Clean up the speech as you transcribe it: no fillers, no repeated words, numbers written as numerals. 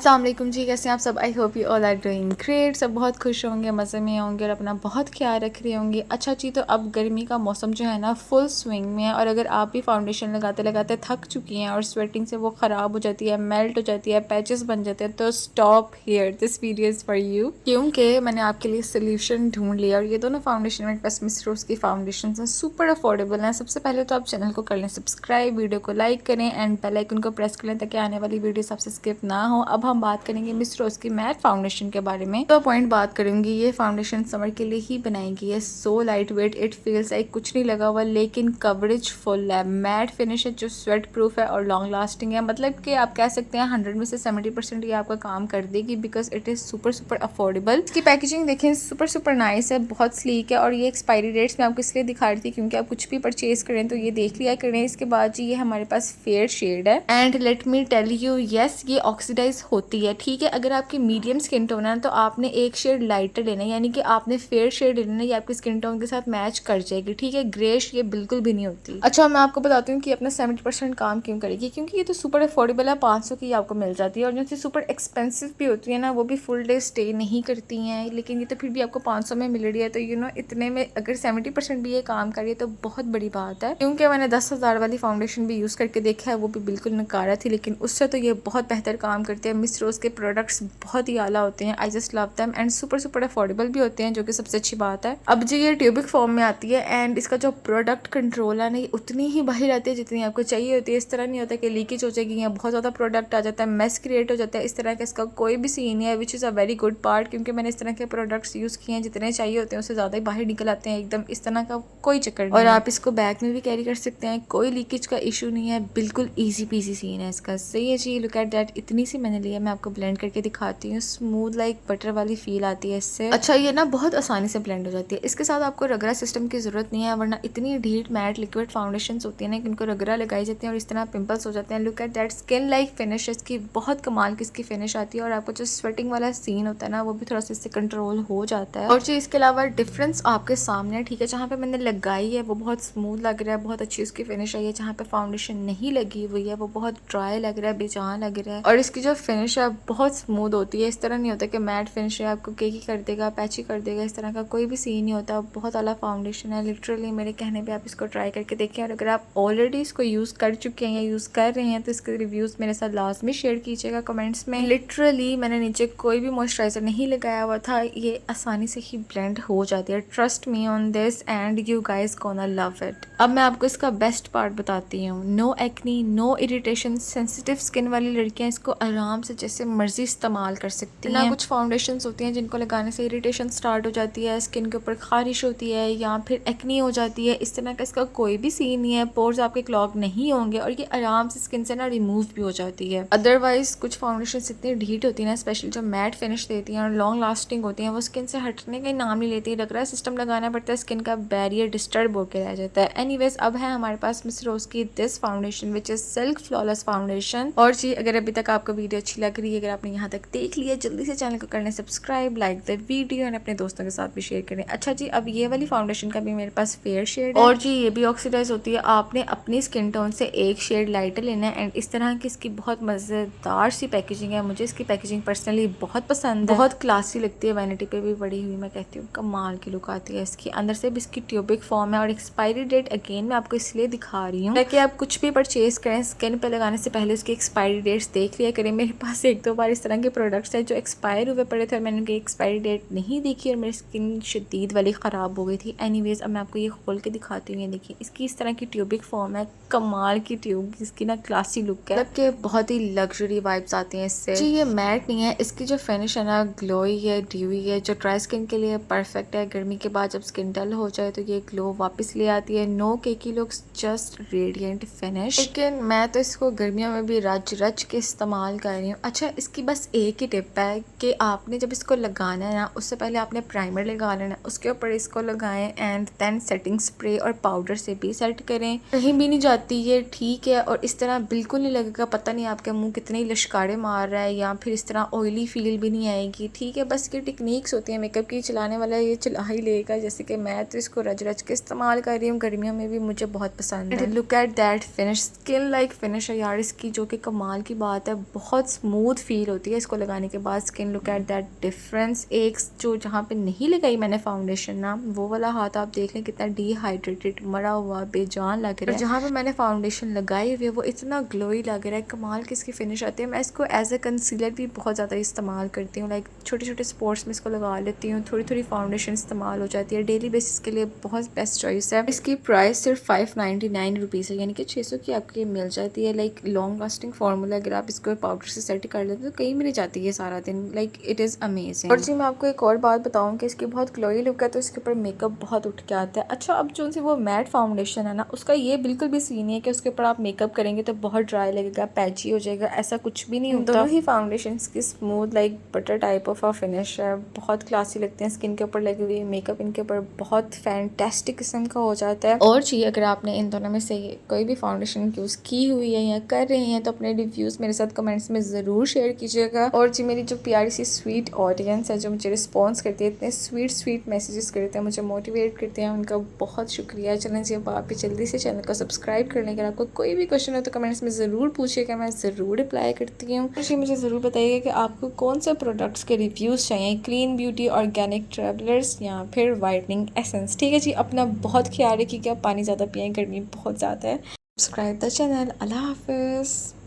अस्सलाम वालेकुम जी, कैसे हैं आप सब। I hope you all are doing great. सब बहुत खुश होंगे, मज़े में होंगे और अपना बहुत ख्याल रख रहे होंगे। अच्छा जी, तो अब गर्मी का मौसम जो है ना फुल स्विंग में है और अगर आप भी फाउंडेशन लगाते लगाते थक चुकी हैं और स्वेटिंग से वो ख़राब हो जाती है, मेल्ट हो जाती है, पैचेस बन जाते हैं, तो stop here, this video is for you. क्योंकि मैंने आपके लिए सोल्यूशन ढूंढ लिया और ये दोनों फाउंडेशन मेरे पास मिस रोज़ की फाउंडेशन हैं, सुपर अफोर्डेबल हैं। सबसे पहले तो आप चैनल को कर लें सब्सक्राइब, वीडियो को लाइक करें एंड बेल आइकन को प्रेस कर लें ताकि आने वाली वीडियो सबसे स्किप ना हो। अब हम बात करेंगे मिस रोज़ की मैट फाउंडेशन के बारे में। तो पॉइंट बात करूंगी, ये फाउंडेशन समर के लिए ही बनाई गई है। So light weight, it feels like कुछ नहीं लगा हुआ, लेकिन कवरेज फुल है, मैट फिनिश है जो स्वेट प्रूफ है और लॉन्ग लास्टिंग है। मतलब कि आप कह सकते हैं 100 में से 70% ये आपका काम कर देगी because it is super super affordable. इसकी पैकेजिंग देखें, सुपर सुपर नाइस है, बहुत स्लीक है और ये एक्सपायरी डेट्स मैं आपको इसलिए दिखा रही थी क्योंकि आप कुछ भी परचेज करें तो ये देख लिया करें। इसके बाद जी ये हमारे पास फेयर शेड है and let me tell you, yes ये ऑक्सीडाइज होती है, ठीक है। अगर आपकी मीडियम स्किन टोन है तो आपने एक शेड लाइटर लेना है, यानी कि आपने फेयर शेड लेना है, ये आपकी स्किन टोन के साथ मैच कर जाएगी, ठीक है। ग्रेश ये बिल्कुल भी नहीं होती। अच्छा, मैं आपको बताती हूँ कि अपना 70% काम क्यों करेगी, क्योंकि ये तो सुपर अफोर्डेबल है, 500 की आपको मिल जाती है और जो सुपर एक्सपेंसिव भी होती है ना वो भी फुल डे स्टे नहीं करती हैं, लेकिन ये तो फिर भी आपको 500 में मिल रही है। तो इतने में अगर 70% भी ये काम करिए तो बहुत बड़ी बात है, क्योंकि मैंने 10,000 वाली फाउंडेशन भी यूज़ करके देखा है, वो भी बिल्कुल नकारा थी, लेकिन उससे तो ये बहुत बेहतर काम करते हैं। मिस रोज़ के प्रोडक्ट्स बहुत ही आला होते हैं, I just love them and super super affordable भी होते हैं, जो कि सबसे अच्छी बात है। अब जी ये ट्यूबिक फॉर्म में आती है एंड इसका जो प्रोडक्ट कंट्रोल है ना ये उतनी ही बाहर आती है जितनी आपको चाहिए होती है। इस तरह नहीं होता कि लीकेज हो जाएगी या बहुत ज़्यादा प्रोडक्ट आ जाता है, मेस क्रिएट हो जाता है, इस तरह का इसका कोई भी सीन नहीं है, which is a very good part, क्योंकि मैंने इस तरह के प्रोडक्ट्स यूज़ किए हैं, जितने चाहिए होते हैं उससे ज़्यादा ही बाहर निकल आते हैं एकदम। इस तरह का कोई चक्कर नहीं। और आप इसको बैग में भी कैरी कर सकते हैं, कोई लीकेज का इशू नहीं है, बिल्कुल ईजी पीजी सीन है इसका। सही है जी, लुक एट दैट, इतनी सी मैंने लिया, मैं आपको ब्लेंड करके दिखाती हूँ। स्मूथ लाइक बटर वाली फील आती है इससे। अच्छा, ये ना बहुत आसानी से ब्लेंड हो जाती है। इसके साथ आपको रगड़ा सिस्टम की जरूरत नहीं है, वरना इतनी ढीठ मैट लिक्विड फाउंडेशन होती है ना कि उनको रगड़ा लगाई जाती है और इस तरह पिंपल्स हो जाते हैं। Look at that, skin like finish इसकी, बहुत कमाल की इसकी फिनिश आती है और आपको जो स्वेटिंग वाला सीन होता है ना वो भी थोड़ा सा इससे कंट्रोल हो जाता है। और जी इसके अलावा डिफरेंस आपके सामने है, ठीक है। जहाँ पे मैंने लगाई है वो बहुत स्मूथ लग रहा है, बहुत अच्छी उसकी फिनिश आई है। जहाँ पे फाउंडेशन नहीं लगी हुई है वो बहुत ड्राई लग रहा है, बेजान लग रहा है। और इसकी जो फिनिश है बहुत स्मूथ होती है, इस तरह नहीं होता कि मैट फिनिश है आपको केकी कर देगा, पैची कर देगा, इस तरह का कोई भी सीन नहीं होता। बहुत आला फाउंडेशन है, लिटरली मेरे कहने पे आप इसको ट्राई करके देखें। और अगर आप ऑलरेडी इसको यूज़ कर चुके हैं या यूज़ कर रहे हैं तो इसके रिव्यूज़ मेरे साथ लाजमी शेयर कीजिएगा कमेंट्स में। लिटरली मैंने नीचे कोई भी मॉइस्चराइज़र नहीं लगाया हुआ था, ये आसानी से ही ब्लेंड हो जाती है, trust me on this and you guys gonna love it. अब मैं आपको इसका बेस्ट पार्ट बताती हूँ, no acne, no irritation. Sensitive skin वाली लड़कियां इसको आराम से जैसे मर्जी इस्तेमाल कर सकती हैं। कुछ फाउंडेशंस होती हैं जिनको लगाने से इरिटेशन स्टार्ट हो जाती है, स्किन के ऊपर खारिश होती है या फिर एक्नी हो जाती है, इस तरह का इसका कोई भी सीन नहीं है। पोर्स आपके क्लॉग नहीं होंगे और ये आराम से स्किन से ना रिमूव भी हो जाती है। अदरवाइज कुछ फाउंडेशन इतनी ढीठ होती है ना, स्पेशली जो मैट फिनिश देती हैं और लॉन्ग लास्टिंग होती हैं, वो स्किन से हटने का नाम नहीं लेती। लग रहा है सिस्टम लगाना पड़ता है, स्किन का बैरियर डिस्टर्ब होकर रह जाता है। एनीवेज, अब है हमारे पास मिस रोज की this foundation which is silk flawless foundation. और जी अगर अभी तक आपको वीडियो अच्छी लग रही है, अगर आपने यहाँ तक देख लिया, जल्दी से चैनल को करना सब्सक्राइब, लाइक द वीडियो और अपने दोस्तों के साथ भी शेयर करें। अच्छा जी, अब ये वाली फाउंडेशन का भी मेरे पास फेयर शेड है और जी ये भी ऑक्सीडाइज होती है। आपने अपनी स्किन टोन से एक शेड लाइटर लेना है एंड इस तरह की इसकी बहुत मज़ेदार सी पैकेजिंग है। मुझे इसकी पैकेजिंग पर्सनली बहुत पसंद है, बहुत क्लासी लगती है, वैनिटी पे भी पड़ी हुई, मैं कहती हूँ कमाल की लुक आती है इसकी। अंदर से भी इसकी ट्यूबिक फॉर्म है और एक्सपायरी डेट अगेन मैं आपको इसलिए दिखा रही हूँ ताकि आप कुछ भी परचेज करें स्किन पे लगाने से पहले उसकी एक्सपायरी डेट्स देख लिया करें। मेरे पास एक दो बार इस तरह के प्रोडक्ट्स हैं जो एक्सपायर हुए पड़े थे और मैंने उनकी एक्सपायरी डेट नहीं देखी और मेरी स्किन शदीद वाली ख़राब हो गई थी। एनीवेज, अब मैं आपको ये खोल के दिखाती हूँ। ये देखिए, इसकी इस तरह की ट्यूबिक फॉर्म है, कमाल की ट्यूब, इसकी ना क्लासी लुक है, मतलब कि बहुत ही लग्जरी वाइब्स आती हैं इससे। जी ये मैट नहीं है, इसकी जो फिनिश है ना ग्लोई है, ड्यूई है, जो ड्राई स्किन के लिए परफेक्ट है। गर्मी के बाद जब स्किन डल हो जाए तो ये ग्लो वापस ले आती है। नो केकी लुक्स, जस्ट रेडिएंट फिनिश। लेकिन मैं तो इसको गर्मियों में भी रच रच के इस्तेमाल कर रही हूँ। अच्छा, इसकी बस एक ही टिप है कि आपने जब इसको लगाना है ना उससे पहले आपने प्राइमर लगा लेना, उसके ऊपर इसको लगाएं एंड देन सेटिंग स्प्रे और पाउडर से भी सेट करें। कहीं भी नहीं जाती ये, ठीक है। और इस तरह बिल्कुल नहीं लगेगा, पता नहीं आपके मुंह कितने लश्कारे मार रहा है, या फिर इस तरह ऑयली फील भी नहीं आएगी, ठीक है। बस ये टेक्निक्स होती है मेकअप की, चलाने वाला ये चला ही लेगा। जैसे कि मैं तो इसको रच रच के इस्तेमाल कर रही हूँ, गर्मियों में भी मुझे बहुत पसंद है। Look at that finish, skin like finish है यार इसकी, जो कि कमाल की बात है। बहुत स्मूथ स्मूथ फील होती है इसको लगाने के बाद। Skin look at that difference. एक जो जहाँ पे नहीं लगाई मैंने फाउंडेशन ना, वो वाला हाथ आप देख लें कितना डिहाइड्रेटेड मरा हुआ बेजान लग रहा है। जहाँ पे मैंने फाउंडेशन लगाई हुई है वो इतना ग्लोई लग रहा है, कमाल की इसकी फिनिश आती है। मैं इसको एज ए कंसीलर भी बहुत ज़्यादा इस्तेमाल करती हूँ, लाइक छोटे छोटे स्पॉट्स में इसको लगा लेती हूँ, थोड़ी थोड़ी फाउंडेशन इस्तेमाल हो जाती है। डेली बेसिस के लिए बहुत बेस्ट चॉइस है। इसकी प्राइस सिर्फ 599 रुपीज़ है, यानी कि 600 की आपको ये मिल जाती है। लाइक लॉन्ग लास्टिंग फार्मूला, अगर आप इसको पाउडर से सेट कर लेते तो कहीं भी नहीं जाती है सारा दिन। Like it is amazing. और जी मैं आपको एक और बात बताऊँ कि इसकी बहुत ग्लोई लुक है, तो इसके ऊपर मेकअप बहुत उठ के आता है। अच्छा, अब जो सी वो मैट फाउंडेशन है ना, उसका ये बिल्कुल भी सीन नहीं है कि उसके ऊपर आप मेकअप करेंगे तो बहुत ड्राई लगेगा, पैची हो जाएगा, ऐसा कुछ भी नहीं होता। दोनों ही फाउंडेशन की smooth like butter type of finish है, बहुत क्लासी लगते हैं स्किन के ऊपर लगे हुए। मेकअप इनके ऊपर बहुत फैंटेस्टिक किस्म का हो जाता है। और जी अगर आपने इन दोनों में से कोई भी फाउंडेशन यूज़ की हुई है या कर रहे हैं तो अपने रिव्यूज़ मेरे साथ कमेंट्स में ज़रूर शेयर कीजिएगा। और जी मेरी जो प्यारी सी स्वीट ऑडियंस है जो मुझे रिस्पॉन्स करती है, इतने स्वीट मैसेजेस करते हैं, मुझे मोटिवेट करते हैं, उनका बहुत शुक्रिया। चलें जी अब आप भी जल्दी से चैनल को सब्सक्राइब कर लें। अगर आपको कोई भी क्वेश्चन हो तो कमेंट्स में ज़रूर पूछिएगा, मैं ज़रूर रिप्लाई करती हूँ। जी मुझे ज़रूर बताइएगा कि आपको कौन से प्रोडक्ट्स के रिव्यूज़ चाहिए, क्लीन ब्यूटी, ऑर्गेनिक ट्रैवलर्स या फिर वाइटनिंग एसेंस। ठीक है जी, अपना बहुत ख्याल रखिएगा, पानी ज़्यादा पिएं, गर्मी बहुत ज़्यादा है। Subscribe the channel. अल्लाह हाफिज़।